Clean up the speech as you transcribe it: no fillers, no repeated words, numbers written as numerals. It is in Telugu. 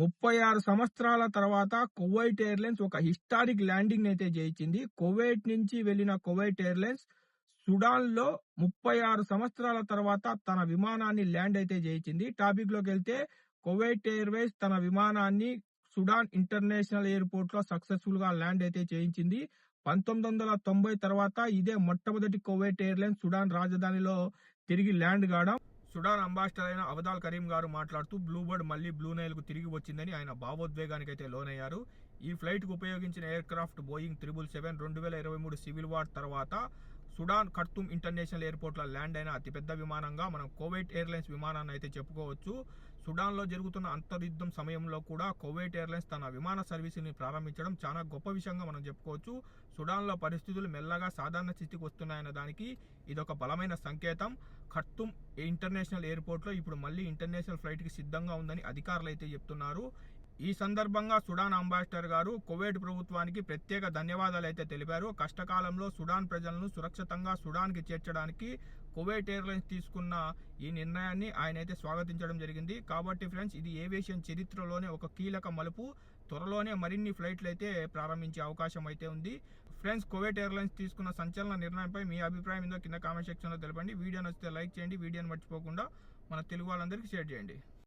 36 సంవత్సరాల తర్వాత కువైట్ ఎయిర్‌లైన్స్ ఒక హిస్టారిక్ ల్యాండింగ్ అయితే చేయించింది. కువైట్ నుంచి వెళ్లిన కువైట్ ఎయిర్‌లైన్స్ సుడాన్‌లో 36 సంవత్సరాల తర్వాత తన విమానాన్ని ల్యాండ్ అయితే చేయించింది. టాపిక్‌లోకెళ్తే కువైట్ ఎయిర్‌వేస్ తన విమానాన్ని సుడాన్ ఇంటర్నేషనల్ ఎయిర్‌పోర్ట్‌లో సక్సెస్‌ఫుల్‌గా ల్యాండ్ అయితే చేయించింది. 1990 తర్వాత ఇదే మొట్టమొదటి కువైట్ ఎయిర్‌లైన్స్ సుడాన్ రాజధానిలో తిరిగి ల్యాండ్ కావడం. సుడాన్ అంబాసిడర్ అయిన అవదాల్ కరీం గారు మాట్లాడుతూ బ్లూ బర్డ్ మళ్లీ బ్లూ నైల్ కు తిరిగి వచ్చిందని ఆయన భావోద్వేగానికి అయితే లోనయ్యారు. ఈ ఫ్లైట్ కు ఉపయోగించిన air craft Boeing 777 2023 civil war తర్వాత సుడాన్ ఖర్తూమ్ ఇంటర్నేషనల్ ఎయిర్పోర్ట్ లో ల్యాండ్ అయిన అతిపెద్ద విమానంగా మనం కువైట్ ఎయిర్లైన్స్ విమానాన్ని అయితే చెప్పుకోవచ్చు. సుడాన్ లో జరుగుతున్న అంతర్యుద్ధం సమయంలో కూడా కువైట్ ఎయిర్లైన్స్ తన విమాన సర్వీసుని ప్రారంభించడం చాలా గొప్ప విషయంగా మనం చెప్పుకోవచ్చు. సుడాన్ లో పరిస్థితులు మెల్లగా సాధారణ స్థితికి వస్తున్నాయన్న దానికి ఇదొక బలమైన సంకేతం. ఖర్తూమ్ ఇంటర్నేషనల్ ఎయిర్పోర్ట్ లో ఇప్పుడు మళ్ళీ ఇంటర్నేషనల్ ఫ్లైట్ కి సిద్ధంగా ఉందని అధికారులు అయితే చెప్తున్నారు. ఈ సందర్భంగా సుడాన్ అంబాసిడర్ గారు కువైట్ ప్రభుత్వానికి ప్రత్యేక ధన్యవాదాలు అయితే తెలిపారు. కష్టకాలంలో సుడాన్ ప్రజలను సురక్షితంగా సుడాన్ కి చేర్చడానికి కువైట్ ఎయిర్లైన్స్ తీసుకున్న ఈ నిర్ణయాన్ని ఆయన అయితే స్వాగతించడం జరిగింది. కాబట్టి ఫ్రెండ్స్, ఇది ఏవియేషన్ చరిత్రలోనే ఒక కీలక మలుపు. త్వరలోనే మరిన్ని ఫ్లైట్లు అయితే ప్రారంభించే అవకాశం అయితే ఉంది. ఫ్రెండ్స్, కువైట్ ఎయిర్లైన్స్ తీసుకున్న సంచలన నిర్ణయంపై మీ అభిప్రాయం ఏందో కింద కామెంట్ సెక్షన్ లో తెలపండి. వీడియో నచ్చితే లైక్ చేయండి. వీడియోని మర్చిపోకుండా మన తెలుగు వాళ్ళందరికీ షేర్ చేయండి.